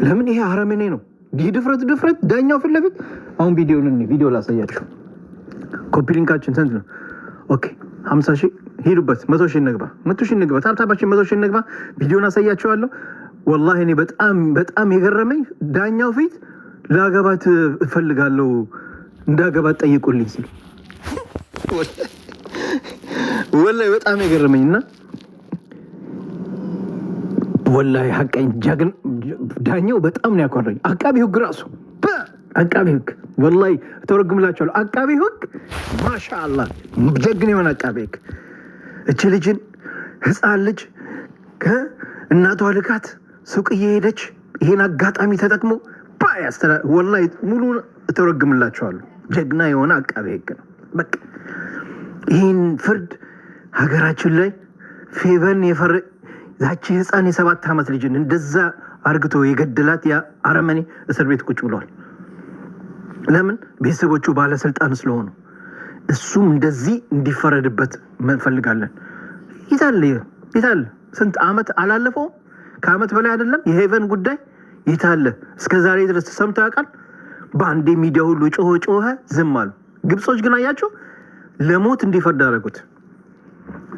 ለምን ይሄ አረመኔ ነው። ይህ ድፍረት ዳኛው ፊት ለፊት አሁን ቪዲዮ ላሳያችሁ። ኮፒ ሊንካችን ስንት ነው? ኦኬ 50 ሺህ ሄዱበት። 100 ሺህ እንግባ ታብታባችን 100 ሺህ እንግባ። ቪዲዮን አሳያችኋለሁ። ወላሂ እኔ በጣም የገረመኝ ዳኛው ፊት ላገባት እፈልጋለሁ እንዳገባት ጠይቁልኝ ሲል ወላሂ በጣም የገረመኝና ወላሂ ሐቀኝ ጃግን ዳኛው በጣም ነው ያኮረኝ። አቃቢ ህግ ራሱ አቃቢ ህግ ወላሂ ተረጉምላችኋለሁ። አቃቢ ህግ ማሻአላህ ጀግን የሆነ አቃቢ ህግ እቺ ልጅን ህፃን ልጅ ከእናቷ ልካት ሱቅ እየሄደች ይሄን አጋጣሚ ተጠቅሞ ወላሂ ሙሉ ተረጉምላችኋለሁ። ጀግና የሆነ አቃቢ ህግ ነው። በቃ ይህን ፍርድ ሀገራችን ላይ ፌቨን ዛቺ ህፃን የ7 ዓመት ልጅን እንደዛ አርግቶ የገደላት ያ አረመኔ እስር ቤት ቁጭ ብሏል። ለምን? ቤተሰቦቹ ባለስልጣን ስለሆኑ። እሱም እንደዚህ እንዲፈረድበት እንፈልጋለን። ይታለ ስንት ዓመት አላለፈው? ከዓመት በላይ አይደለም? የሄቨን ጉዳይ ይታለ እስከ ዛሬ ድረስ ተሰምቶ ያውቃል? በአንዴ ሚዲያ ሁሉ ጮኸ ዝም አሉ። ግብጾች ግን አያቸው ለሞት እንዲፈርድ አደረጉት።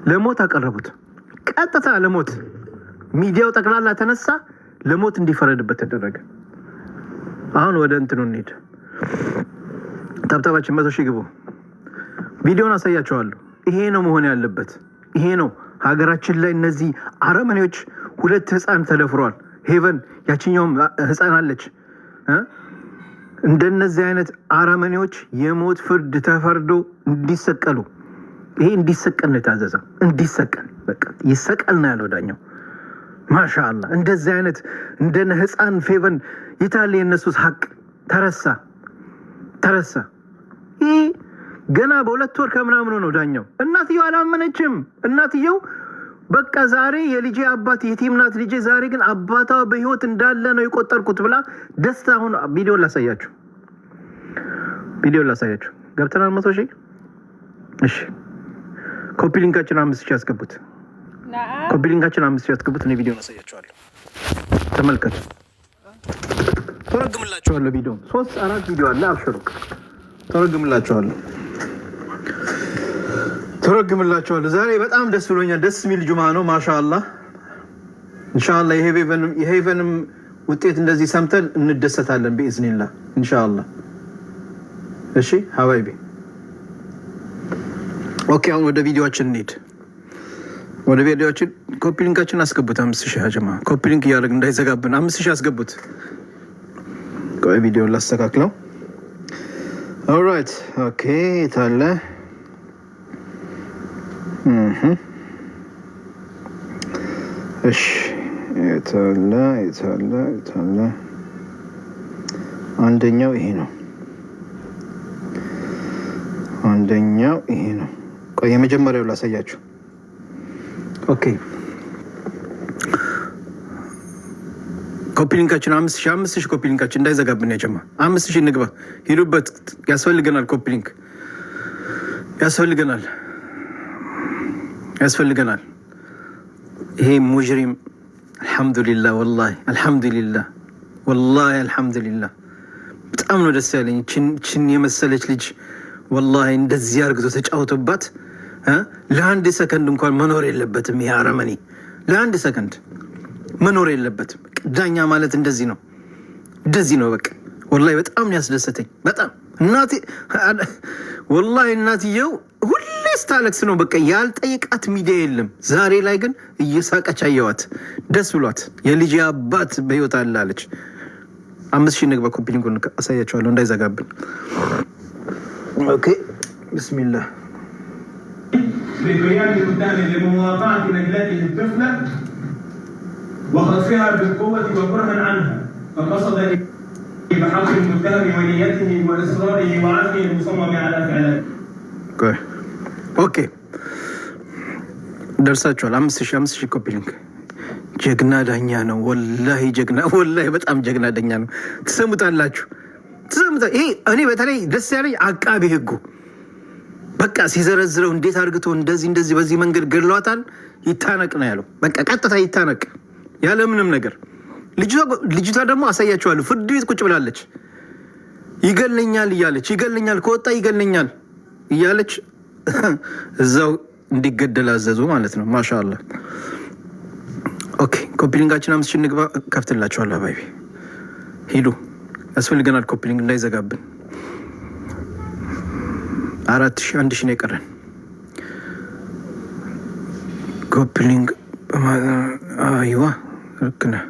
ለሞት አቀረቡት። ቀጥታ ለሞት ሚዲያው ጠቅላላ ተነሳ። ለሞት እንዲፈረድበት ተደረገ። አሁን ወደ እንትኑ እንሂድ። ታብታባችን 100 ሺህ ግቡ። ቪዲዮን አሳያቸዋለሁ። ይሄ ነው መሆን ያለበት። ይሄ ነው ሀገራችን ላይ እነዚህ አረመኔዎች 2 ህፃን ተደፍሯል። ሄቨን ያችኛውም ህፃን አለች። እንደነዚህ አይነት አረመኔዎች የሞት ፍርድ ተፈርዶ እንዲሰቀሉ፣ ይሄ እንዲሰቀል ነው የታዘዘው። እንዲሰቀል በቃ ይሰቀል ነው ያለው ዳኛው። ማሻአላህ እንደዚህ አይነት እንደነ ህፃን ፌቨን ይታለ የነሱስ ሀቅ ተረሳ። ይህ ገና በ2 ወር ከምናምኑ ነው ዳኛው። እናትየው አላመነችም። እናትየው በቃ ዛሬ የልጄ አባት የቲም ናት ልጄ፣ ዛሬ ግን አባቷ በህይወት እንዳለ ነው የቆጠርኩት ብላ ደስታ። አሁን ቪዲዮ ላሳያችሁ። ገብተናል 100 ሺህ። እሺ ኮፒ ሊንካችን 5 ሺህ ያስገቡት። ኮፒ ሊንካችን 5 ሺህ ያስገቡት። እኔ ቪዲዮ አሳያችኋለሁ። ተመልከቱ። ተረግምላችኋለሁ። ቪዲዮ 3-4 ቪዲዮ አለ። አብሽሩ ተረግምላችኋለሁ። ዛሬ በጣም ደስ ብሎኛል። ደስ የሚል ጁማ ነው። ማሻአላህ ኢንሻአላህ የሄቨንም ውጤት እንደዚህ ሰምተን እንደሰታለን በኢዝኒላህ ኢንሻአላህ። እሺ ሀባይቢ ኦኬ። አሁን ወደ ቪዲዮአችን እንሂድ። ወደ ቪዲዮአችን ኮፒ ሊንካችን አስገቡት። 5 ሺህ አጀማ ኮፒ ሊንክ እያደረግን እንዳይዘጋብን 5 ሺህ አስገቡት። ቆይ ቪዲዮን ላስተካክለው። ኦልራይት ኦኬ። ታለ እሺ የታለ አንደኛው ይሄ ነው። ቆይ የመጀመሪያው ላሳያችሁ። ኦኬ ኮፒ ሊንካችን 5 ሺህ ኮፒ ሊንካችን እንዳይዘጋብን ያጀማ 5 ሺህ እንግባ። ሂዱበት። ያስፈልገናል። ኮፒ ሊንክ ያስፈልገናል። ይሄ ሙጅሪም አልሐምዱሊላህ አልሐምዱሊላህ በጣም ነው ደስ ያለኝ። ችን የመሰለች ልጅ ወላሂ እንደዚህ አርግቶ ተጫውቶባት ለአንድ ሰከንድ እንኳን መኖር የለበትም። ይሄ አረመኔ ለአንድ ሰከንድ መኖር የለበትም። ዳኛ ማለት እንደዚህ ነው። በቃ ወላሂ በጣም ነው ያስደሰተኝ። በጣም ወላሂ እናትየው ሁሌ ስታለቅስ ነው። በቃ ያልጠይቃት ሚዲያ የለም። ዛሬ ላይ ግን እየሳቀች አየዋት፣ ደስ ብሏት የልጅ አባት በህይወት አለ አለች። 5 ሺህ ንግባ። ኮፒ ሊንኩን አሳያቸዋለሁ እንዳይዘጋብን። ኦኬ ቢስሚላህ لقيام المتهم لمواطعة نجلته الطفلة وخطفها بالقوة وكرها عنها فقصد بحق المتهم ونيته وإصراره وعزمه المصمم على فعله. ኦኬ ደርሳችኋል። 5 ሺህ ኮፒ ሊንክ። ጀግና ዳኛ ነው ወላሂ ወላሂ በጣም ጀግና ዳኛ ነው። ትሰሙታላችሁ። ይሄ እኔ በተለይ ደስ ያለኝ አቃቢ ህጉ በቃ ሲዘረዝረው እንዴት አርግቶ እንደዚህ በዚህ መንገድ ገድሏታል፣ ይታነቅ ነው ያለው። በቃ ቀጥታ ይታነቅ ያለ ምንም ነገር ልጅቷ ደግሞ አሳያችኋለሁ። ፍርድ ቤት ቁጭ ብላለች። ይገለኛል እያለች ይገለኛል፣ ከወጣ ይገለኛል እያለች እዛው እንዲገደል አዘዙ ማለት ነው። ማሻአላ። ኦኬ ኮፒሊንጋችን 5,000 ንግባ። ከፍትላችኋለሁ። አባቢ ሂዱ፣ ያስፈልገናል ኮፒሊንግ እንዳይዘጋብን። 4,000 1,000 ነው የቀረን ኮፒሊንግ። አይዋ ልክ ነህ።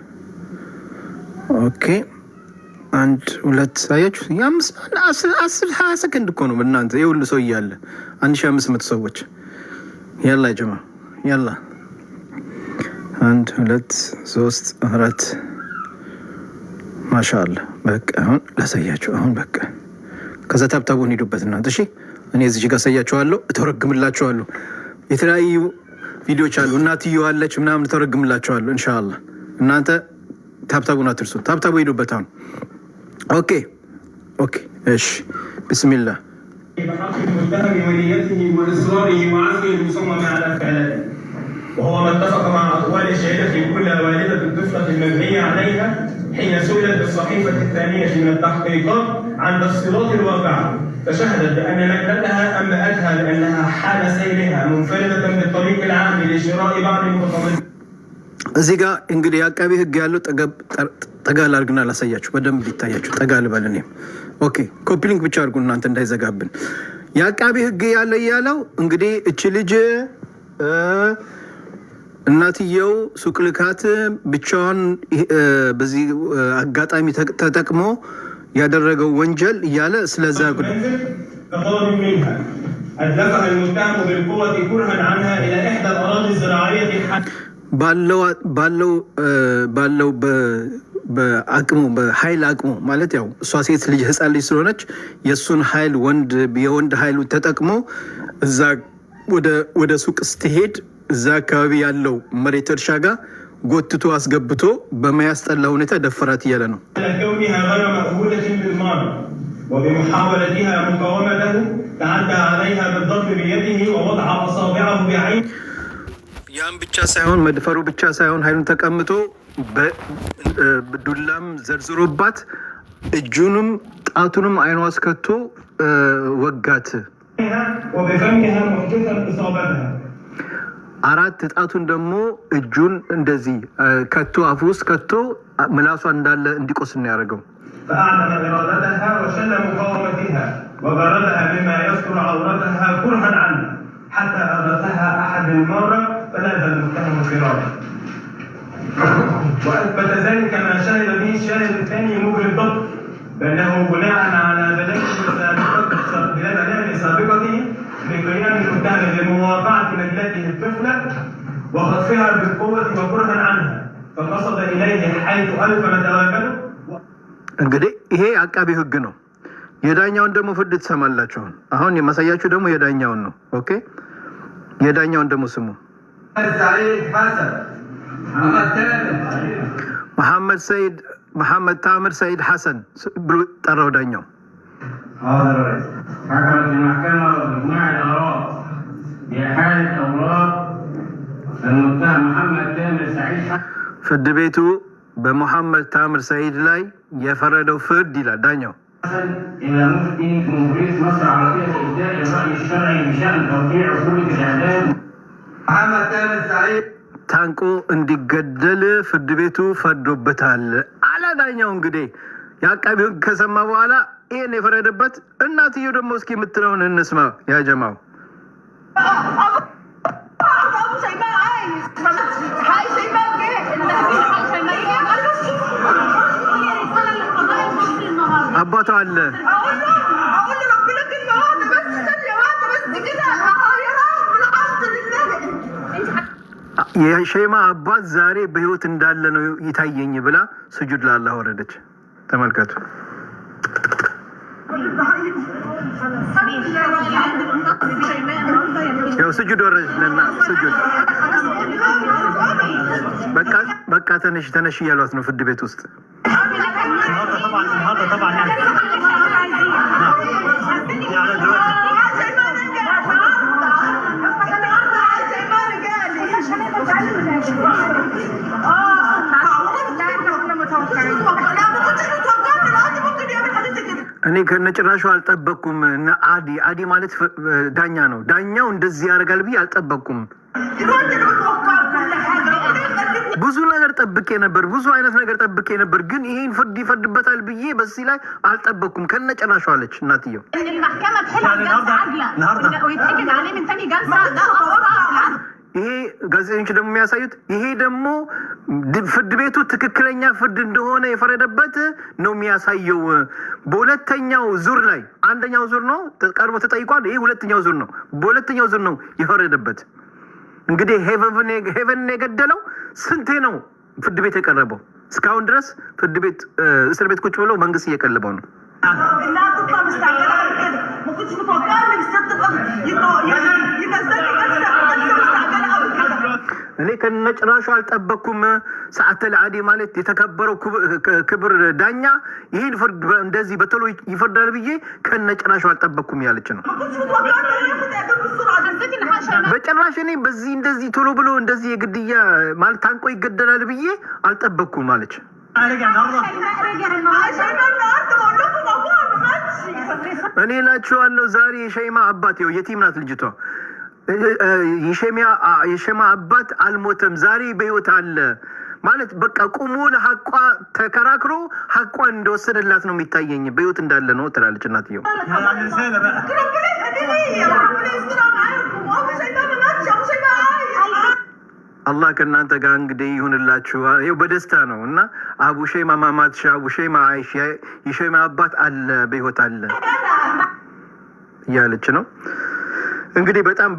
ኦኬ 1 2 ሳያችሁ 10-20 ሰከንድ እኮ ነው እናንተ የሁሉ ሰው እያለ 1500 ሰዎች። ያላ ጀማ ያላ 1 2 3 4 ማሻአላ። በቃ አሁን ላሳያችሁ። አሁን በቃ ከዛ ታብታቡን ሂዱበት እናንተ። እሺ እኔ እዚህ ጋር አሳያችኋለሁ፣ እተረግምላችኋለሁ። የተለያዩ ቪዲዮዎች አሉ። እናትየው አለች ምናምን እተረግምላችኋለሁ ኢንሻአላህ። እናንተ ታብታቡን አትርሱ። ታብታቡ ሂዱበት አሁን። ኦኬ ኦኬ እሺ ቢስሚላህ بحق المتهم ونيته واصراره وعزمه المصمم على فعله، وهو ما اتفق مع اقوال الشهاده كل والده الطفله المبنيه عليها حين سئلت بالصحيفه الثانيه من التحقيقات عن تفصيلات الواقعه، فشهدت بان نكلتها انباتها بانها حال سيرها منفرده بالطريق العام لشراء بعض المتطلبات. እዚህ ጋር እንግዲህ የአቃቤ ህግ ያለው ጠጋ ላድርግና ላሳያችሁ፣ በደንብ ሊታያችሁ። ጠጋ ልበል እኔም። ኦኬ ኮፒ ሊንክ ብቻ አድርጉ እናንተ እንዳይዘጋብን። የአቃቤ ህግ ያለው እንግዲህ እቺ ልጅ እናትየው ሱቅ ልካት ብቻዋን በዚህ አጋጣሚ ተጠቅሞ ያደረገው ወንጀል እያለ ስለዛ ጉዳይ أدلفها المتهم بالقوة كرها عنها إلى إحدى الأراضي الزراعية ባለው በአቅሙ በኃይል አቅሙ ማለት ያው እሷ ሴት ልጅ ህፃን ልጅ ስለሆነች የእሱን ኃይል የወንድ ኃይሉ ተጠቅሞ እዛ ወደ ሱቅ ስትሄድ እዛ አካባቢ ያለው መሬት እርሻ ጋር ጎትቶ አስገብቶ በማያስጠላ ሁኔታ ደፈራት እያለ ነው። وبمحاولتها مقاومته تعدى عليها بالضرب بيده ووضع أصابعه بعين. ያን ብቻ ሳይሆን መድፈሩ ብቻ ሳይሆን ኃይሉን ተቀምጦ በዱላም ዘርዝሮባት እጁንም ጣቱንም አይኗ አስከቶ ወጋት። وبفمها محدثا إصابتها. 4 ጣቱን ደግሞ እጁን እንደዚህ ከቶ አፉ ውስጥ ከቶ ምላሷ እንዳለ እንዲቆስል ነው ያደረገው። فأعلن إرادتها وشل مقاومتها وبردها مما يستر عورتها كرها عنها حتى أغثها أحد المرة فلاذ المتهم فرارا. وأثبت ذلك ما شهد به الشاهد الثاني مجري الضبط بأنه بناء على بلاغ سابقته بقيام المتهم بمواقعة نجلته الطفلة وخطفها بالقوة وكرها عنها فقصد إليه حيث ألف متواجده. እንግዲህ ይሄ አቃቤ ህግ ነው። የዳኛውን ደግሞ ፍርድ ትሰማላችሁ። አሁን የማሳያችሁ ደግሞ የዳኛውን ነው። ኦኬ የዳኛውን ደግሞ ስሙ። መሐመድ ታምር ሰይድ ሐሰን ብሎ ጠራው ዳኛው። ፍርድ ቤቱ በመሐመድ ታምር ሰይድ ላይ የፈረደው ፍርድ ይላል ዳኛው ታንቆ እንዲገደል ፍርድ ቤቱ ፈርዶበታል አለ ዳኛው። እንግዲህ የአቃቤ ህግ ከሰማ በኋላ ይሄን የፈረደበት እናትየው ደግሞ እስኪ የምትለውን እንስማ። ያጀማው አባቷ አለ የሼማ አባት ዛሬ በህይወት እንዳለ ነው ይታየኝ ብላ ስጁድ ለአላህ ወረደች። ተመልከቱ። ያው ስጁድ ወረደና ስጁድ በቃ ተነሽ እያሏት ነው ፍርድ ቤት ውስጥ። እኔ ከነጭራሹ አልጠበቅኩም። አዲ ማለት ዳኛ ነው። ዳኛው እንደዚህ ያደርጋል ብዬ አልጠበቅኩም። ብዙ ነገር ጠብቄ ነበር፣ ብዙ አይነት ነገር ጠብቄ ነበር፣ ግን ይሄን ፍርድ ይፈርድበታል ብዬ በዚህ ላይ አልጠበቅኩም ከነጭራሹ አለች እናትየው። ይሄ ጋዜጠኞች ደግሞ የሚያሳዩት ይሄ ደግሞ ፍርድ ቤቱ ትክክለኛ ፍርድ እንደሆነ የፈረደበት ነው የሚያሳየው። በሁለተኛው ዙር ላይ አንደኛው ዙር ነው ቀርቦ ተጠይቋል። ይሄ ሁለተኛው ዙር ነው። በሁለተኛው ዙር ነው የፈረደበት። እንግዲህ ሄቨን የገደለው ስንቴ ነው ፍርድ ቤት የቀረበው? እስካሁን ድረስ ፍርድ ቤት እስር ቤት ቁጭ ብሎ መንግስት እየቀለበው ነው። እኔ ከነጭራሹ አልጠበቅኩም። ሰዓተል አዲ ማለት የተከበረው ክብር ዳኛ ይህን ፍርድ እንደዚህ በቶሎ ይፈርዳል ብዬ ከነጭራሹ አልጠበቅኩም ያለች ነው። በጭራሽ እኔ በዚህ እንደዚህ ቶሎ ብሎ እንደዚህ የግድያ ማለት ታንቆ ይገደላል ብዬ አልጠበቅኩም አለች። እኔ እላችኋለሁ ዛሬ የሸይማ አባት ይኸው የቲም ናት ልጅቷ። የሸማ አባት አልሞተም፣ ዛሬ በህይወት አለ ማለት በቃ ቁሞ ለሐቋ ተከራክሮ ሐቋን እንደወሰደላት ነው የሚታየኝ። በህይወት እንዳለ ነው ትላለች እናትየው። አላህ ከእናንተ ጋር እንግዲህ ይሁንላችሁ። ይኸው በደስታ ነው እና አቡ ሸይማ ማማት አቡ ሸይማ አይሽ የሸይማ አባት አለ በህይወት አለ እያለች ነው። እንግዲህ በጣም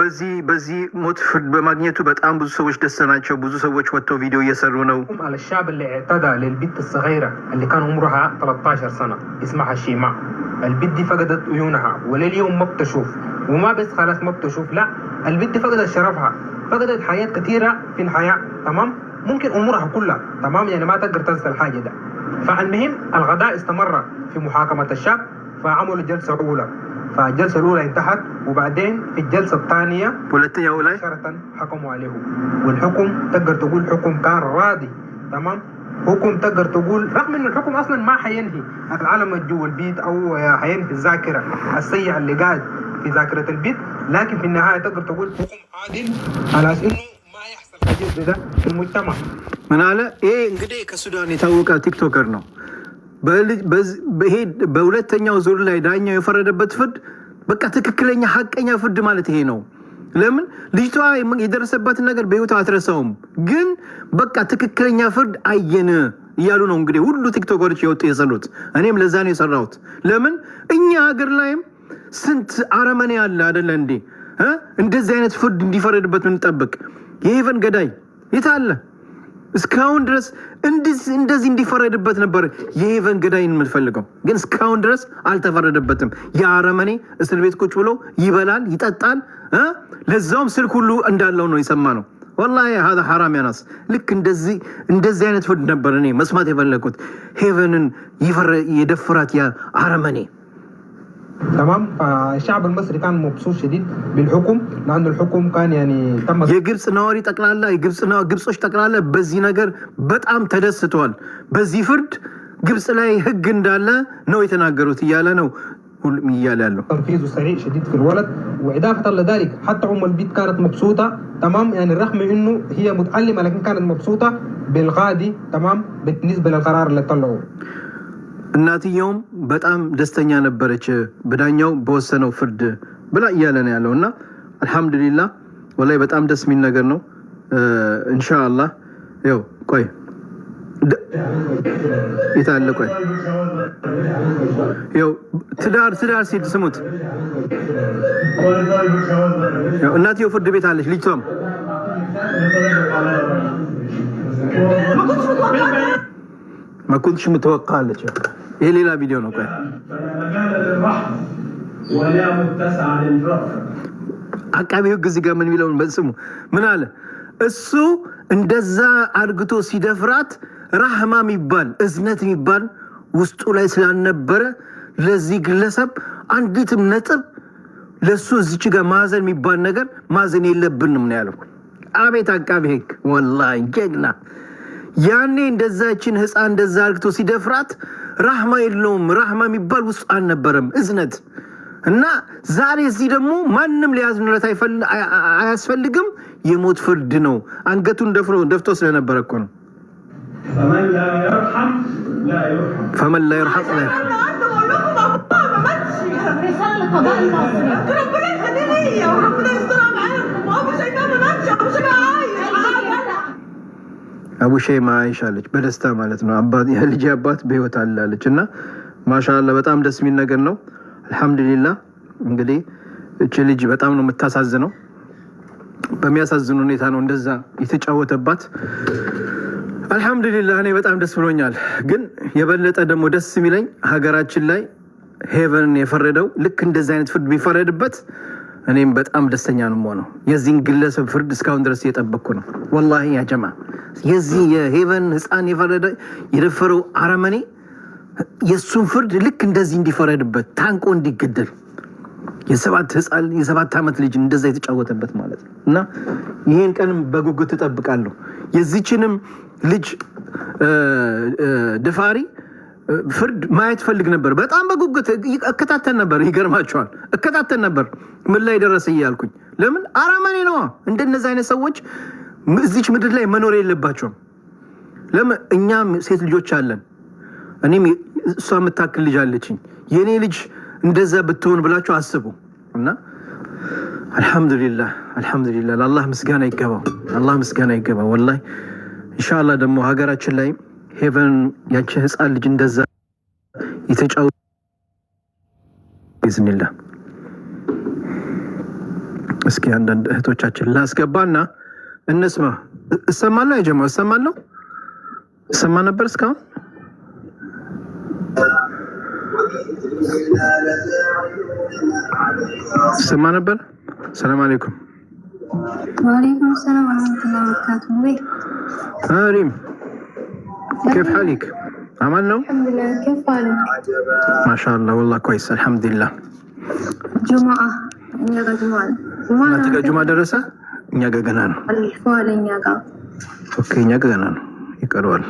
በዚህ ሞት ፍርድ በማግኘቱ በጣም ብዙ ሰዎች ደስ ናቸው። ብዙ ሰዎች ወጥተው ቪዲዮ እየሰሩ ነው። على الشاب اللي اعتدى للبنت الصغيرة اللي كان عمرها 13 سنة اسمها شيماء. البنت دي فقدت عيونها ولليوم ما بتشوف، وما بس خلاص ما بتشوف، لا البنت فقدت شرفها، فقدت حياة كثيرة في الحياة، تمام؟ ممكن امورها كلها، تمام؟ يعني ما تقدر تنسى الحاجة ده. فالمهم القضاء استمر في محاكمة الشاب، فعملوا جلسة أولى، فالجلسة الأولى انتهت، وبعدين في الجلسة الثانية مباشرة حكموا عليه، والحكم تقدر تقول حكم كان راضي، تمام؟ حكم تقدر تقول رغم إن الحكم أصلا ما حينهي العالم جوا البيت أو حينهي الذاكرة السيئة اللي قاعد في ذاكرة البيت، لكن في النهاية تقدر تقول حكم عادل على إنه ما يحصل الجد ده في المجتمع. من على إيه እንግዲህ ከሱዳን የታወቀ ቲክቶከር ነው። በሁለተኛው ዙር ላይ ዳኛው የፈረደበት ፍርድ በቃ ትክክለኛ ሐቀኛ ፍርድ ማለት ይሄ ነው። ለምን ልጅቷ የደረሰባትን ነገር በህይወቷ አትረሳውም፣ ግን በቃ ትክክለኛ ፍርድ አየን እያሉ ነው እንግዲህ ሁሉ ቲክቶከሮች የወጡ የሰሩት። እኔም ለዛ ነው የሰራሁት። ለምን እኛ ሀገር ላይም ስንት አረመኔ አለ አይደለ እንዴ? እንደዚህ አይነት ፍርድ እንዲፈረድበት እንጠብቅ። የሄቨን ገዳይ የት አለ? እስካሁን ድረስ እንደዚህ እንዲፈረድበት ነበር የሄቨን ገዳይን የምንፈልገው፣ ግን እስካሁን ድረስ አልተፈረደበትም። የአረመኔ እስር ቤት ቁጭ ብሎ ይበላል ይጠጣል፣ ለዛውም ስልክ ሁሉ እንዳለው ነው የሰማ ነው። ወላሂ هذا حرام يا ناس። ልክ እንደዚህ አይነት ፍርድ ነበር እኔ መስማት የፈለኩት። ሄቨንን የደፈራት ያ አረመኔ تمام. فالشعب المصري كان مبسوط شديد بالحكم، لأنه الحكم كان يعني تم. የግብጽ ነዋሪ ጠቅላላ ግብጾች ጠቅላላ በዚህ ነገር በጣም ተደስተዋል። በዚህ ፍርድ ግብጽ ላይ ህግ እንዳለ ነው የተናገሩት እያለ ነው ሁሉም እያለ ያለው። تنفيذ سريع شديد في الولد، وإضافة لذلك حتى البنت كانت مبسوطة، تمام؟ يعني رغم إنه هي متعلمة لكن كانت مبسوطة بالقاضي، تمام؟ بالنسبة للقرار اللي طلعوه. እናትየውም በጣም ደስተኛ ነበረች በዳኛው በወሰነው ፍርድ ብላ እያለ ነው ያለው። እና አልহামዱሊላህ ወላሂ በጣም ደስ የሚል ነገር ነው። ኢንሻአላህ ያው ቆይ የታለ ቆይ ያው ትዳር ሲል ስሙት። ያው እናትየው ፍርድ ቤት አለች፣ ልጅቷም ما كنتش متوقع لك. ايه ليلى فيديو ነው ቆይ ولا متسع للرفض. አቃቤ ህግ እዚህ ጋር ምን የሚለውን በስሙ ምን አለ? እሱ እንደዛ አርግቶ ሲደፍራት ረህማ የሚባል እዝነት የሚባል ውስጡ ላይ ስላልነበረ ለዚህ ግለሰብ አንዲትም ነጥብ ለሱ እዚች ጋር ማዘን የሚባል ነገር ማዘን የለብንም ነው ያለው። አቤት አቃቤ ህግ ወላሂ ጀግና። ያኔ እንደዛችን ህፃን እንደዛ አርግቶ ሲደፍራት ራህማ የለውም። ራህማ የሚባል ውስጥ አልነበረም፣ እዝነት እና ዛሬ እዚህ ደግሞ ማንም ሊያዝንለት አያስፈልግም። የሞት ፍርድ ነው። አንገቱን ደፍቶ ስለነበረ እኮ ነው። ፈመን ላ ይርሐም ላ ይርሐም። አቡ ሸይማ አይሻለች በደስታ ማለት ነው። አባት የልጅ አባት በህይወት አላለች እና ማሻአላ በጣም ደስ የሚል ነገር ነው። አልহামዱሊላህ እንግዲህ እቺ ልጅ በጣም ነው የምታሳዝነው። በሚያሳዝን ሁኔታ ነው እንደዛ የተጫወተባት። አልহামዱሊላህ እኔ በጣም ደስ ብሎኛል። ግን የበለጠ ደግሞ ደስ የሚለኝ ሀገራችን ላይ ሄቨን የፈረደው ልክ እንደዚህ አይነት ፍርድ ቢፈረድበት እኔም በጣም ደስተኛ ነው የምሆነው። የዚህን ግለሰብ ፍርድ እስካሁን ድረስ እየጠበቅኩ ነው። ወላሂ ያ ጀማ የዚህ የሄቨን ህፃን የደፈረው አረመኔ የሱን ፍርድ ልክ እንደዚህ እንዲፈረድበት ታንቆ እንዲገደል የሰባት ዓመት ልጅ እንደዛ የተጫወተበት ማለት ነው። እና ይሄን ቀንም በጉጉት እጠብቃለሁ። የዚችንም ልጅ ደፋሪ ፍርድ ማየት ፈልግ ነበር። በጣም በጉጉት እከታተል ነበር። ይገርማቸዋል። እከታተል ነበር ምን ላይ ደረሰ እያልኩኝ። ለምን አረመኔ ነው። እንደነዚህ አይነት ሰዎች እዚች ምድር ላይ መኖር የለባቸውም። ለምን እኛም ሴት ልጆች አለን። እኔም እሷ የምታክል ልጅ አለችኝ። የኔ ልጅ እንደዛ ብትሆን ብላችሁ አስቡ። እና አልহামዱሊላህ ለአላህ ምስጋና ይገባው። አላህ ምስጋና ይገባው። ወላሂ ኢንሻአላህ ደግሞ ሀገራችን ላይ ሄቨን ያቺ ህፃን ልጅ እንደዛ የተጫወተ ቢዝኒላህ። እስኪ አንዳንድ እህቶቻችን ላስገባና እንስማ። እሰማለሁ ያጀማ እሰማለሁ። እሰማ ነበር እስካሁን እሰማ ነበር። ሰላም አለይኩም። وعليكم السلام ورحمة الله وبركاته. ريم كيف حالك؟ عملنا؟ الحمد لله. كيف حالك؟ ما شاء الله والله كويس الحمد لله. جمعة نيجا جمعة ما تيجي جمعة درسة؟ نيجا جنانو. الفوال نيجا. أوكي نيجا جنانو. يكروال.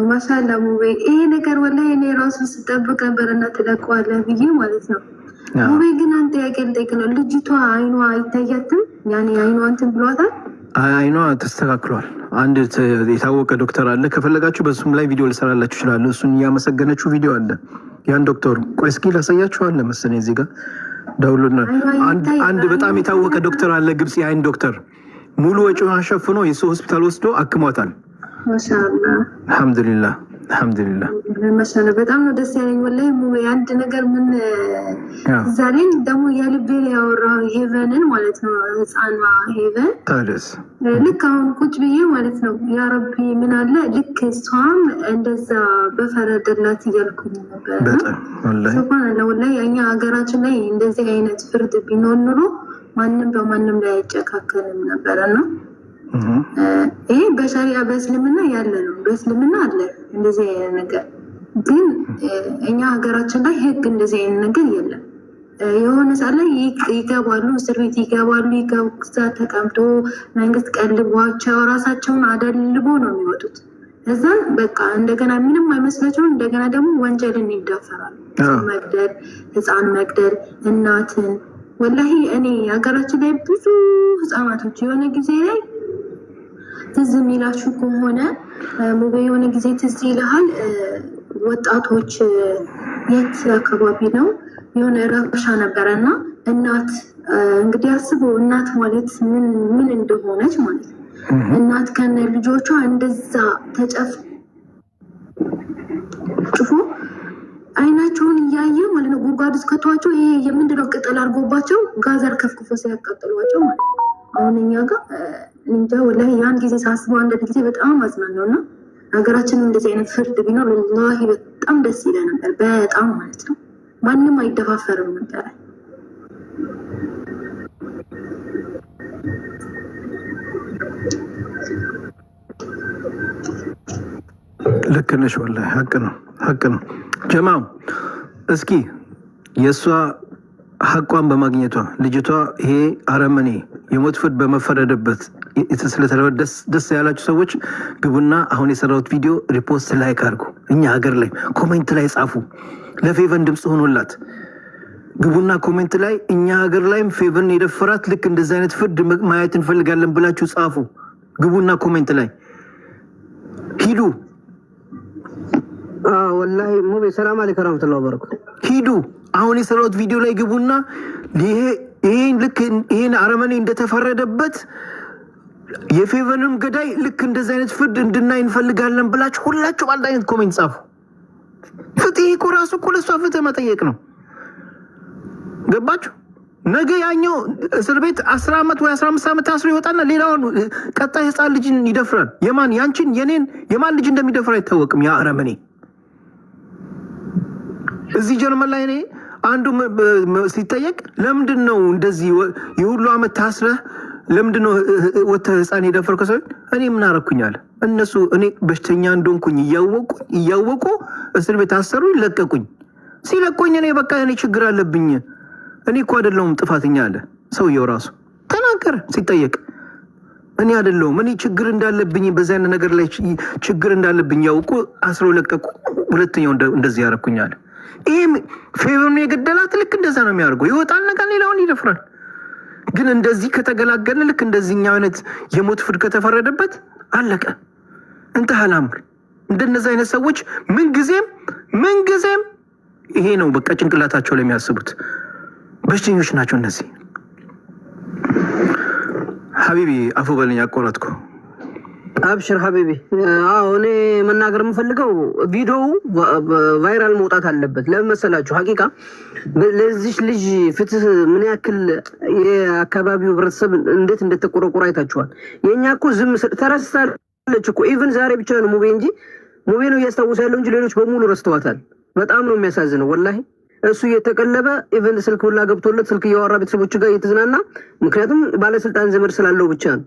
ما شاء الله موبي. إيه نكر ولا يعني راسه ستبقى برنا تلاقوا على فيديو مالتنا. موبي جنا أنت أكيد تكلم اللي جتوا عينوا عيتياتن يعني عينوا أنت بلوثا؟ አይኗ ተስተካክሏል። አንድ የታወቀ ዶክተር አለ። ከፈለጋችሁ በሱም ላይ ቪዲዮ ልሰራላችሁ ይችላል። እሱን ያመሰገነችው ቪዲዮ አለ። ያን ዶክተር ቆይ እስኪ ላሳያችሁ አለ መሰለኝ እዚህ ጋር ዳውንሎድ አንድ በጣም የታወቀ ዶክተር አለ ግብጽ የአይን ዶክተር ሙሉ ወጪውን አሸፍኖ የሱ ሆስፒታል ወስዶ አክሟታል። ማሻአላህ አልহামዱሊላህ አልহামዱሊላህ ማሻአላህ በጣም ነው ደስ ያለኝ ወላሂ። አንድ ነገር ምን ዛሬን ደግሞ የልቤን ያወራው ሄቨንን ማለት ነው ህፃኗ ሄቨን ታዲያስ ልክ አሁን ቁጭ ብዬ ማለት ነው ያ ረቢ ምን አለ ልክ እሷም እንደዛ በፈረደላት እያልኩኝ ነበር። በጣም ወላሂ ሱብሃንአላህ ወላሂ እኛ ሀገራችን ላይ እንደዚህ አይነት ፍርድ ቢኖር ኑሮ ማንም በማንም ላይ አይጨካከልም ነበርና ይሄ በሸሪዓ በእስልምና ያለ ነው። በእስልምና አለ እንደዚህ አይነት ነገር። ግን እኛ ሀገራችን ላይ ህግ እንደዚህ አይነት ነገር የለም። የሆነ ሰዓት ላይ ይገባሉ፣ እስር ቤት ይገባሉ። ይገቡዛ ተቀምጦ መንግስት ቀልቧቸው ራሳቸውን አደልቦ ነው የሚወጡት። እዛን በቃ እንደገና ምንም አይመስላቸውም። እንደገና ደግሞ ወንጀልን ይዳፈራሉ። መግደል፣ ህፃን መግደል፣ እናትን ወላሂ እኔ ሀገራችን ላይ ብዙ ህፃናቶች የሆነ ጊዜ ላይ ትዝ የሚላችሁ ከሆነ ሙቤ የሆነ ጊዜ ትዝ ይልሃል። ወጣቶች የት አካባቢ ነው የሆነ ረብሻ ነበረና እናት እንግዲህ አስበው እናት ማለት ምን እንደሆነች ማለት ነው። እናት ከነ ልጆቿ እንደዛ ተጨፍጭፎ አይናቸውን እያየ ማለት ነው ጉድጓድ ውስጥ ከተዋቸው ይሄ የምንድነው ቅጠል አድርጎባቸው ጋዛር ከፍክፎ ሲያቃጥሏቸው ማለት ነው። አሁን እኛ ጋር እንጃ ወላሂ ያን ጊዜ ሳስበው አንዳንድ ጊዜ በጣም አዝናለሁ። እና ሀገራችን እንደዚህ አይነት ፍርድ ቢኖር ወላሂ በጣም ደስ ይለ ነበር። በጣም ማለት ነው ማንም አይደፋፈርም ነበር። ልክ ነሽ ወላሂ ሀቅ ነው ጀማው። እስኪ የእሷ ሀቋን በማግኘቷ ልጅቷ ይሄ አረመኔ የሞት ፍርድ በመፈረደበት ስለተለወደ ደስ ያላችሁ ሰዎች ግቡና አሁን የሰራሁት ቪዲዮ ሪፖስት ላይክ አድርጉ። እኛ ሀገር ላይ ኮሜንት ላይ ጻፉ። ለፌቨን ድምፅ ሆኖላት ግቡና ኮሜንት ላይ እኛ ሀገር ላይም ፌቨን የደፈራት ልክ እንደዚህ አይነት ፍርድ ማየት እንፈልጋለን ብላችሁ ጻፉ። ግቡና ኮሜንት ላይ ሂዱ። ወላሂ ሙቤ ሰላም አለይኩም ወራህመቱላሂ ወበረካቱ። ሂዱ አሁን የሰራሁት ቪዲዮ ላይ ግቡና ይሄን ልክ ይሄን አረመኔ እንደተፈረደበት የፌቨንም ገዳይ ልክ እንደዚህ አይነት ፍርድ እንድናይ እንፈልጋለን ብላችሁ ሁላችሁ አንድ አይነት ኮሜንት ጻፉ። ፍትህ እኮ ራሱ እኮ ለሷ ፍትህ መጠየቅ ነው። ገባችሁ? ነገ ያኛው እስር ቤት 10 ዓመት ወይ 15 ዓመት ታስሮ ይወጣና ሌላውን ቀጣይ ህፃን ልጅን ይደፍራል። የማን ያንቺን የኔን የማን ልጅ እንደሚደፍር አይታወቅም። ያ አረመኔ እዚህ ጀርመን ላይ እኔ አንዱ ሲጠየቅ ለምንድን ነው እንደዚህ የሁሉ ዓመት ታስረህ ለምንድን ነው ወጥተህ ህፃን የደፈርከው? ሰው እኔ ምን አረኩኛል? እነሱ እኔ በሽተኛ እንደሆንኩኝ እያወቁ እስር ቤት አሰሩ፣ ይለቀቁኝ። ሲለቁኝ እኔ በቃ እኔ ችግር አለብኝ እኔ እኮ አይደለሁም ጥፋተኛ አለ ሰውየው ራሱ ተናገረ ሲጠየቅ። እኔ አይደለሁም እኔ ችግር እንዳለብኝ በዛ አይነት ነገር ላይ ችግር እንዳለብኝ ያውቁ አስረው ለቀቁ። ሁለተኛው እንደዚህ ያረኩኛል። ይሄም ፌቨን የገደላት ልክ እንደዛ ነው የሚያደርገው። ይወጣል ነገር ሌላውን ይደፍራል። ግን እንደዚህ ከተገላገለ ልክ እንደዚህኛው አይነት የሞት ፍርድ ከተፈረደበት አለቀ። እንተ ሀላምር እንደነዚህ አይነት ሰዎች ምንጊዜም ይሄ ነው በቃ ጭንቅላታቸው ላይ የሚያስቡት በሽተኞች ናቸው እነዚህ። ሀቢቢ አፉ በልኝ አቆረጥኩ። አብሽር ሀቢቢ። እኔ መናገር የምፈልገው ቪዲዮው ቫይራል መውጣት አለበት። ለምን መሰላችሁ? ሀቂቃ ለዚህ ልጅ ፍትህ ምን ያክል የአካባቢው ህብረተሰብ እንዴት እንደተቆረቆረ አይታችኋል። የእኛ እኮ ዝም ተረስታለች እኮ ኢቭን ዛሬ ብቻ ነው ሙቤ ነው እያስታወሰ ያለው እንጂ ሌሎች በሙሉ ረስተዋታል። በጣም ነው የሚያሳዝነው ወላሂ። እሱ እየተቀለበ ኢቭን ስልክ ሁላ ገብቶለት ስልክ እያወራ ቤተሰቦች ጋር እየተዝናና፣ ምክንያቱም ባለስልጣን ዘመድ ስላለው ብቻ ነው።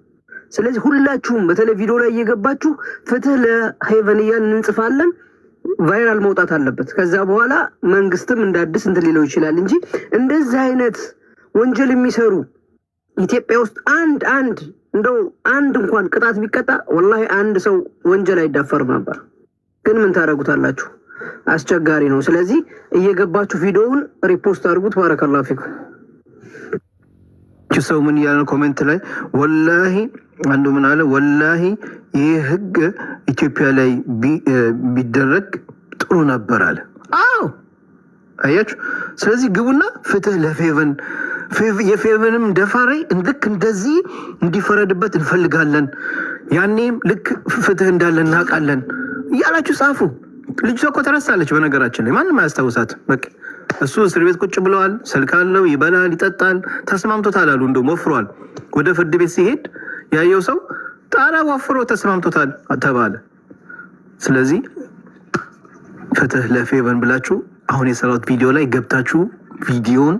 ስለዚህ ሁላችሁም በተለይ ቪዲዮ ላይ እየገባችሁ ፍትህ ለሄቨን እያልን እንጽፋለን። ቫይራል መውጣት አለበት። ከዛ በኋላ መንግስትም እንደ አዲስ እንትን ሊለው ይችላል እንጂ እንደዚህ አይነት ወንጀል የሚሰሩ ኢትዮጵያ ውስጥ እንደው አንድ እንኳን ቅጣት ቢቀጣ ወላሂ አንድ ሰው ወንጀል አይዳፈርም ነበር። ግን ምን ታደርጉታላችሁ? አስቸጋሪ ነው። ስለዚህ እየገባችሁ ቪዲዮውን ሪፖስት አድርጉት። ባረከላሁ ፊኩም። ሰው ምን ያለ ኮሜንት ላይ ወላሂ አንዱ ምን አለ፣ ወላሂ ይህ ህግ ኢትዮጵያ ላይ ቢደረግ ጥሩ ነበር አለ። አዎ አያችሁ። ስለዚህ ግቡና ፍትህ ለፌቨን የፌቨንም ደፋሪ ልክ እንደዚህ እንዲፈረድበት እንፈልጋለን፣ ያኔም ልክ ፍትህ እንዳለ እናውቃለን እያላችሁ ጻፉ። ልጅቷ እኮ ተረሳለች። በነገራችን ላይ ማንም አያስታውሳት። በቃ እሱ እስር ቤት ቁጭ ብለዋል። ስልክ አለው፣ ይበላል፣ ይጠጣል፣ ተስማምቶታል አሉ። እንደውም ወፍሯል። ወደ ፍርድ ቤት ሲሄድ ያየው ሰው ጣራ ወፍሮ ተስማምቶታል ተባለ። ስለዚህ ፍትህ ለፌቨን ብላችሁ አሁን የሰራሁት ቪዲዮ ላይ ገብታችሁ ቪዲዮን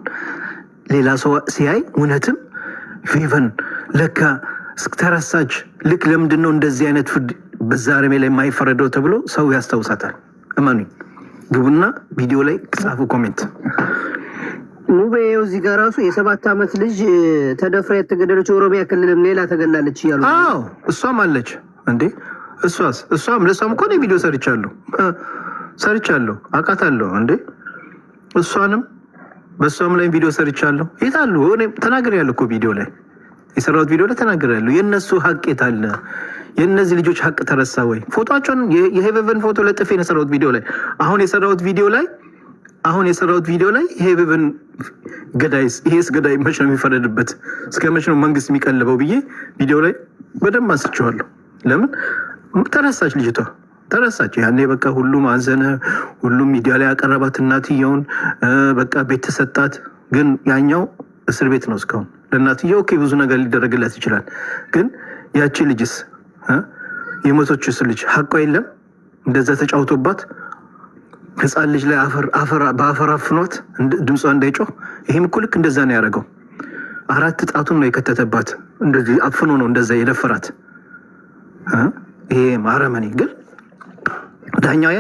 ሌላ ሰው ሲያይ እውነትም ፌቨን ለካ ተረሳች። ልክ ለምንድን ነው እንደዚህ አይነት ፍርድ በዛ አረሜ ላይ የማይፈረደው ተብሎ ሰው ያስታውሳታል። እመኑኝ። ግቡና ቪዲዮ ላይ ጻፉ ኮሜንት። ሙቤ እዚህ ጋር ራሱ የ7 ዓመት ልጅ ተደፍራ የተገደለች ኦሮሚያ ክልልም ሌላ ተገላለች እያሉ። አዎ እሷም አለች እንዴ። እሷም ለሷም እኮ ነው ቪዲዮ ሰርቻለሁ አውቃታለሁ እንዴ። እሷንም በሷም ላይ ቪዲዮ ሰርቻለሁ። የታሉ እኔ ተናግሬያለሁ እኮ ቪዲዮ ላይ የሰራሁት ቪዲዮ ላይ ተናግሬያለሁ። የነሱ ሀቅ የታለ? የነዚህ ልጆች ሀቅ ተረሳ ወይ? ፎቶአቸውን የሄቨን ፎቶ ለጥፌ ነው የሰራሁት ቪዲዮ ላይ። አሁን የሰራሁት ቪዲዮ ላይ የሄቨን ገዳይስ ይሄስ ገዳይ መቼ ነው የሚፈረድበት? እስከ መቼ ነው መንግስት የሚቀልበው ብዬ ቪዲዮ ላይ በደንብ አንስቼዋለሁ። ለምን ተረሳች? ልጅቷ ተረሳች። ያኔ በቃ ሁሉም አዘነ፣ ሁሉም ሚዲያ ላይ ያቀረባት እናትየውን በቃ ቤት ተሰጣት። ግን ያኛው እስር ቤት ነው እስካሁን። ለእናትየው ኦኬ ብዙ ነገር ሊደረግላት ይችላል። ግን ያቺ ልጅስ የሞቶችስ ልጅ ሀቋ የለም? እንደዛ ተጫውቶባት ህፃን ልጅ ላይ በአፈር አፍኗት ድምጿ እንዳይጮህ። ይሄም እኮ ልክ እንደዛ ነው ያደረገው። 4 ጣቱን ነው የከተተባት። እንደዚህ አፍኖ ነው እንደዛ የደፈራት። ይሄ አረመኔ ግን ዳኛው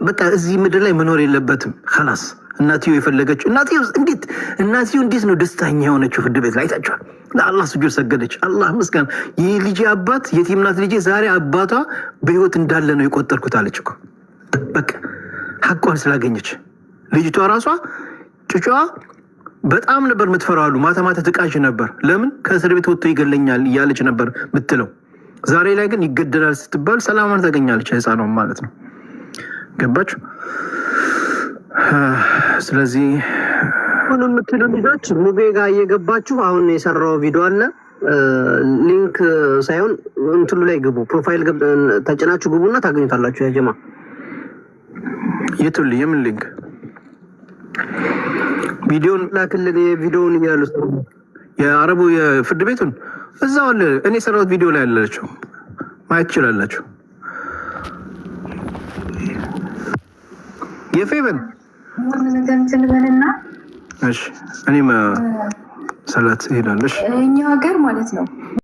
በቃ እዚህ ምድር ላይ መኖር የለበትም። خلاص እናትየው የፈለገችው እናትየው እንዴት ነው ደስተኛ የሆነችው ፍርድ ቤት ላይ አይታችኋል። ለአላህ ስጁድ ሰገደች። አላህ መስገን ይህ ልጅ አባት የቲም ናት ልጄ ዛሬ አባቷ በህይወት እንዳለ ነው የቆጠርኩት አለች እኮ በቃ ሐቋን ስላገኘች። ልጅቷ ራሷ ጩጫዋ በጣም ነበር የምትፈራው። ማታ ማታ ትቃዥ ነበር። ለምን ከእስር ቤት ወጥቶ ይገለኛል እያለች ነበር ምትለው። ዛሬ ላይ ግን ይገደላል ስትባል ሰላማን ታገኛለች ህፃኗ ማለት ነው። ገባችሁ? ስለዚህ ሁሉ የምትሉ ልጆች ሙቤ ጋር እየገባችሁ አሁን የሰራው ቪዲዮ አለ ሊንክ ሳይሆን እንትሉ ላይ ግቡ፣ ፕሮፋይል ተጭናችሁ ግቡና ታገኙታላችሁ። ያ ጀማ የቱል የምን ሊንክ ቪዲዮን ላክልን። የቪዲዮውን እያሉት የአረቡ የፍርድ ቤቱን እዛው አለ። እኔ የሰራሁት ቪዲዮ ላይ ያለችው ማየት ትችላላችሁ። የፌቨን እሺ፣ እኔም ሰላት ሄዳለሽ እኛ ሀገር ማለት ነው